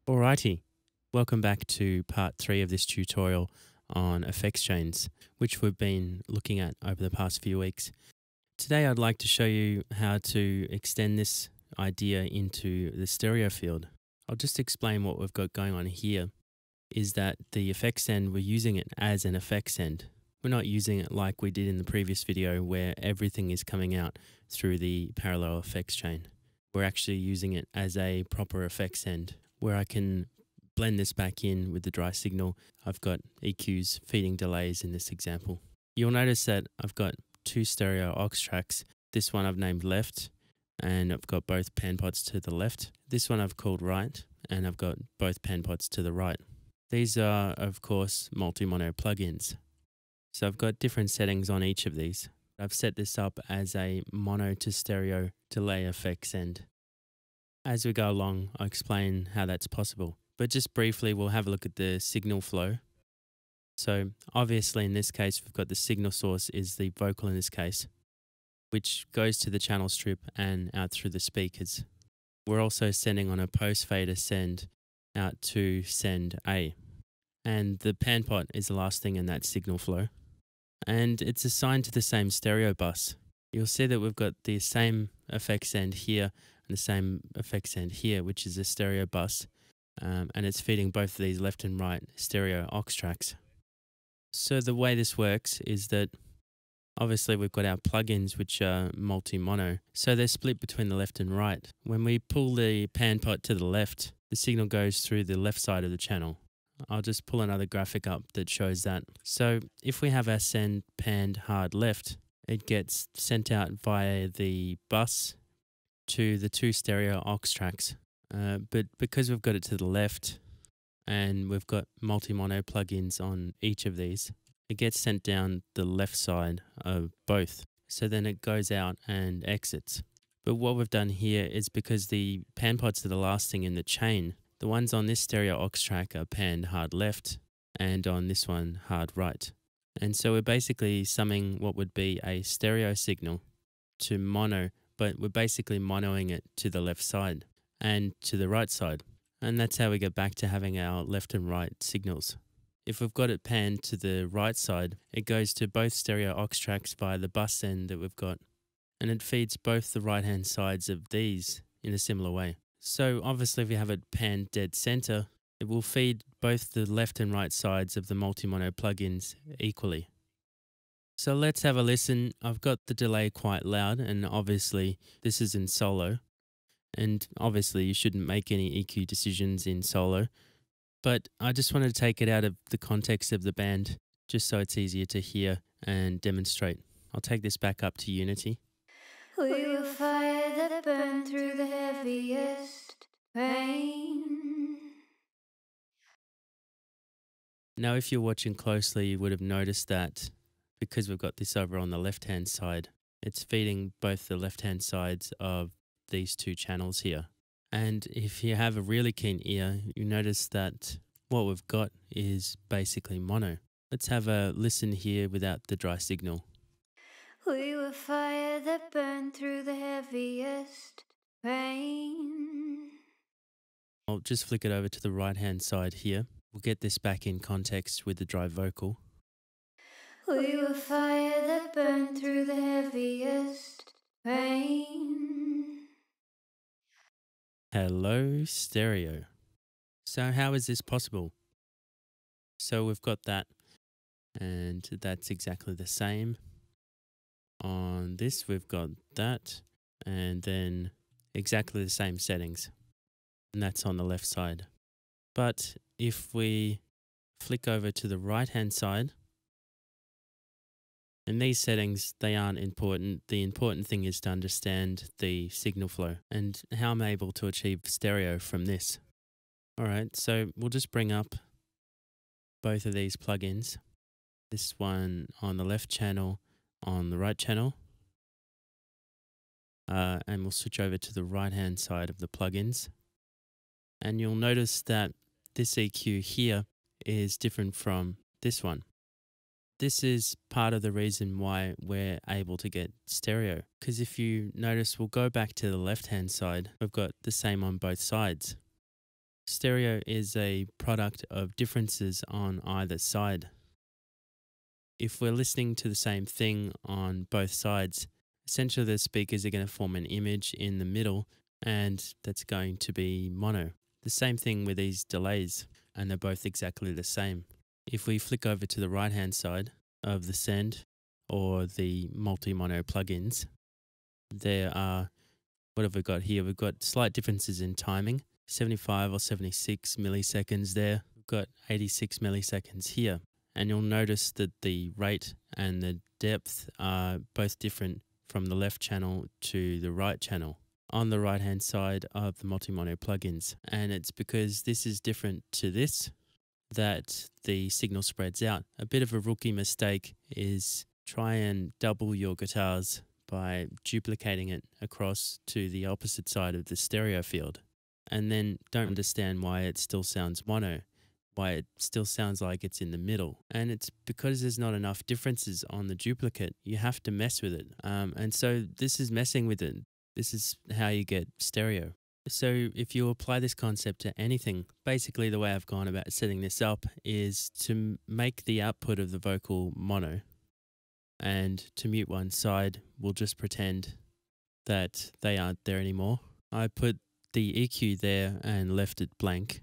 Alrighty, welcome back to part 3 of this tutorial on effects chains, which we've been looking at over the past few weeks. Today I'd like to show you how to extend this idea into the stereo field. I'll just explain what we've got going on here is that the effects end, we're using it as an effects end. We're not using it like we did in the previous video where everything is coming out through the parallel effects chain. We're actually using it as a proper effects end where I can blend this back in with the dry signal. I've got EQs feeding delays in this example. You'll notice that I've got two stereo aux tracks. This one I've named left and I've got both pan pots to the left. This one I've called right and I've got both pan pots to the right. These are of course multi-mono plugins. So I've got different settings on each of these. I've set this up as a mono to stereo delay effects end. As we go along, I'll explain how that's possible. But just briefly, we'll have a look at the signal flow. So obviously in this case, we've got the signal source is the vocal in this case, which goes to the channel strip and out through the speakers. We're also sending on a post fader send out to send A. And the pan pot is the last thing in that signal flow. And it's assigned to the same stereo bus. You'll see that we've got the same effects end here and the same effects end here, which is a stereo bus. And it's feeding both of these left and right stereo aux tracks. So the way this works is that obviously we've got our plugins which are multi-mono. So they're split between the left and right. When we pull the pan pot to the left, the signal goes through the left side of the channel. I'll just pull another graphic up that shows that. So if we have our send panned hard left, it gets sent out via the bus to the two stereo aux tracks. But because we've got it to the left and we've got multi-mono plugins on each of these, it gets sent down the left side of both. So then it goes out and exits. But what we've done here is because the pan pots are the last thing in the chain, the ones on this stereo aux track are panned hard left and on this one hard right. And so we're basically summing what would be a stereo signal to mono, but we're basically monoing it to the left side and to the right side. And that's how we get back to having our left and right signals. If we've got it panned to the right side, it goes to both stereo aux tracks via the bus end that we've got. And it feeds both the right-hand sides of these in a similar way. So obviously if you have it panned dead center, it will feed both the left and right sides of the multi-mono plugins equally. So let's have a listen. I've got the delay quite loud and obviously this is in solo. And obviously you shouldn't make any EQ decisions in solo. But I just wanted to take it out of the context of the band just so it's easier to hear and demonstrate. I'll take this back up to Unity. We will fire that burn through the heaviest pain. Now, if you're watching closely, you would have noticed that because we've got this over on the left-hand side, it's feeding both the left-hand sides of these two channels here. And if you have a really keen ear, you notice that what we've got is basically mono. Let's have a listen here without the dry signal. We will fire that burn through the heaviest pain. I'll just flick it over to the right-hand side here. We'll get this back in context with the dry vocal. We will fire that burn through the heaviest pain. Hello, stereo. So how is this possible? So we've got that, and that's exactly the same. On this, we've got that, and then exactly the same settings. And that's on the left side. But if we flick over to the right-hand side, and these settings, they aren't important. The important thing is to understand the signal flow and how I'm able to achieve stereo from this. All right, so we'll just bring up both of these plugins. This one on the left channel, on the right channel. And we'll switch over to the right-hand side of the plugins. And you'll notice that this EQ here is different from this one. This is part of the reason why we're able to get stereo. Because if you notice, we'll go back to the left-hand side. We've got the same on both sides. Stereo is a product of differences on either side. If we're listening to the same thing on both sides, essentially the speakers are going to form an image in the middle, and that's going to be mono. The same thing with these delays, and they're both exactly the same. If we flick over to the right-hand side of the send or the multi-mono plugins, there are, what have we got here? We've got slight differences in timing, 75 or 76 milliseconds there. We've got 86 milliseconds here. And you'll notice that the rate and the depth are both different from the left channel to the right channel on the right-hand side of the multi-mono plugins. And it's because this is different to this that the signal spreads out. A bit of a rookie mistake is try and double your guitars by duplicating it across to the opposite side of the stereo field, and then don't understand why it still sounds mono, why it still sounds like it's in the middle. And it's because there's not enough differences on the duplicate. You have to mess with it. And so this is messing with it. This is how you get stereo. So if you apply this concept to anything, basically the way I've gone about setting this up is to make the output of the vocal mono, and to mute one side, we'll just pretend that they aren't there anymore. I put the EQ there and left it blank.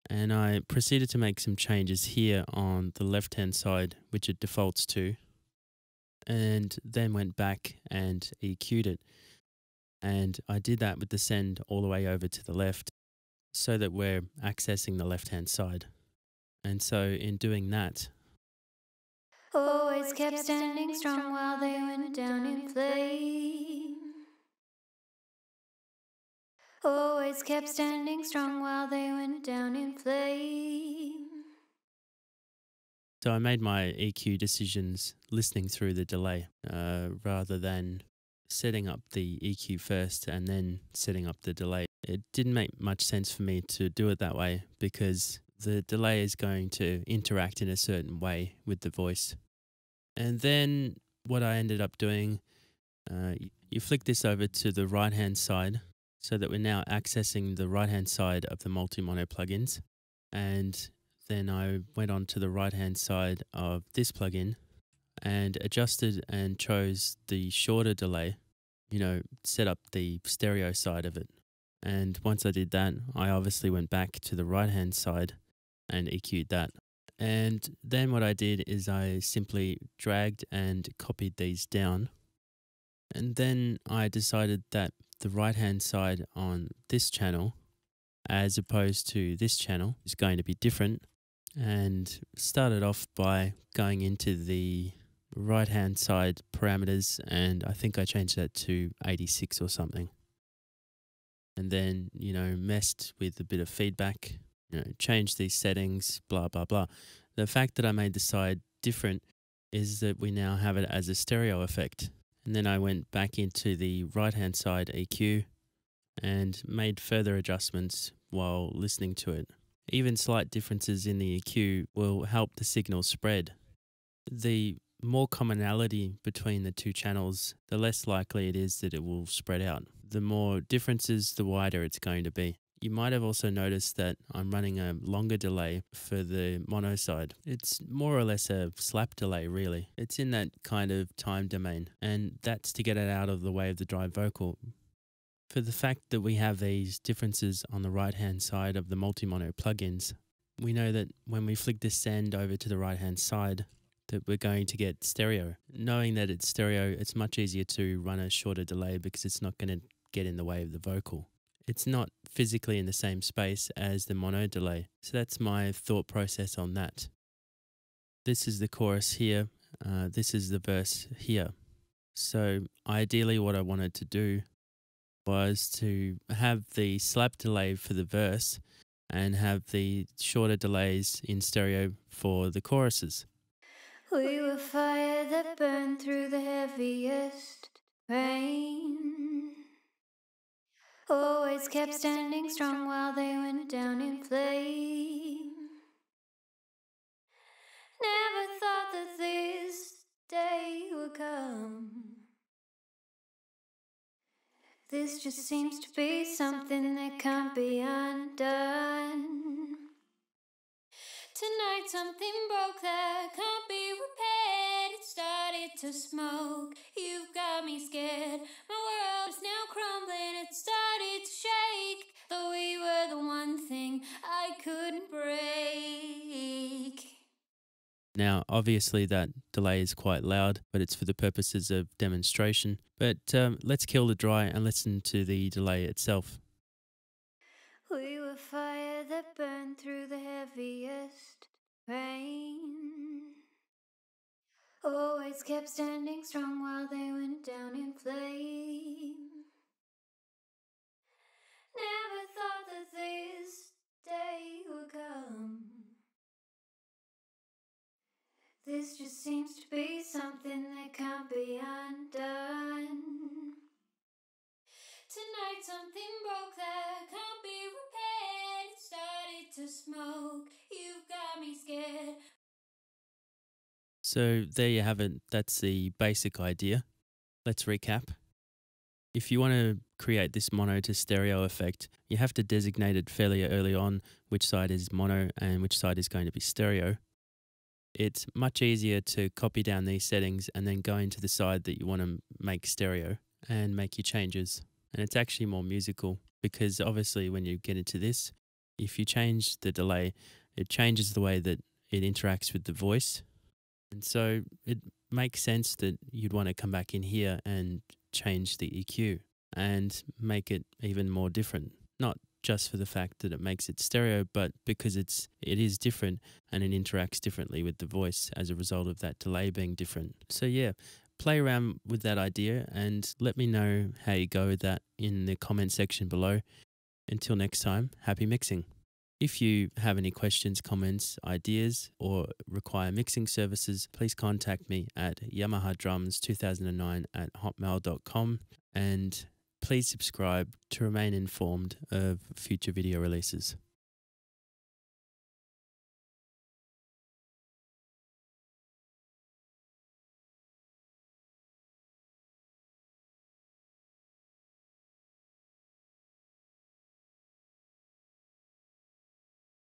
And I proceeded to make some changes here on the left-hand side, which it defaults to, and then went back and EQ'd it. And I did that with the send all the way over to the left so that we're accessing the left-hand side. And so in doing that, Always kept standing strong while they went down in flame. Always kept standing strong while they went down in flame. so I made my EQ decisions listening through the delay rather than setting up the EQ first and then setting up the delay. It didn't make much sense for me to do it that way because the delay is going to interact in a certain way with the voice. And then what I ended up doing, you flick this over to the right-hand side so that we're now accessing the right-hand side of the multi-mono plugins. And then I went on to the right-hand side of this plugin and adjusted and chose the shorter delay, set up the stereo side of it. And once I did that, I obviously went back to the right-hand side and EQ'd that. And then what I did is I simply dragged and copied these down. And then I decided that the right-hand side on this channel, as opposed to this channel, is going to be different. And started off by going into the right-hand side parameters, and I think I changed that to 86 or something. And then, messed with a bit of feedback, changed these settings, blah, blah, blah. The fact that I made the side different is that we now have it as a stereo effect. And then I went back into the right-hand side EQ and made further adjustments while listening to it. Even slight differences in the EQ will help the signal spread. The more commonality between the two channels, the less likely it is that it will spread out. The more differences, the wider it's going to be. You might have also noticed that I'm running a longer delay for the mono side. It's more or less a slap delay, really. It's in that kind of time domain, and that's to get it out of the way of the drive vocal. For the fact that we have these differences on the right-hand side of the multi-mono plugins, we know that when we flick this send over to the right-hand side, that we're going to get stereo. Knowing that it's stereo, it's much easier to run a shorter delay because it's not going to get in the way of the vocal. It's not physically in the same space as the mono delay. So that's my thought process on that. This is the chorus here. This is the verse here. So ideally what I wanted to do was to have the slap delay for the verse and have the shorter delays in stereo for the choruses. We were fire that burned through the heaviest rain. Always kept standing strong while they went down in flame. Never thought that this day would come. This just seems to be something that can't be undone. Tonight something broke that can't be repaired. It started to smoke, you've got me scared. My world is now crumbling, it started to shake. Though we were the one thing I couldn't break. Now, obviously that delay is quite loud, but it's for the purposes of demonstration. But let's kill the dry and listen to the delay itself. We were fire that burned through the heaviest rain. Always kept standing strong while they went down in flame. Never thought that this day would come. This just seems to be something that can't be undone. Tonight something broke that can't be repaired. It started to smoke, you've got me scared. So there you have it. That's the basic idea. Let's recap. If you want to create this mono to stereo effect, you have to designate it fairly early on which side is mono and which side is going to be stereo. It's much easier to copy down these settings and then go into the side that you want to make stereo and make your changes. And it's actually more musical because obviously when you get into this, if you change the delay, it changes the way that it interacts with the voice. And so it makes sense that you'd want to come back in here and change the EQ and make it even more different. Not just for the fact that it makes it stereo, but because it is different and it interacts differently with the voice as a result of that delay being different. So yeah, play around with that idea and let me know how you go with that in the comment section below. Until next time, happy mixing. If you have any questions, comments, ideas, or require mixing services, please contact me at yamahadrums2009@hotmail.com and please subscribe to remain informed of future video releases.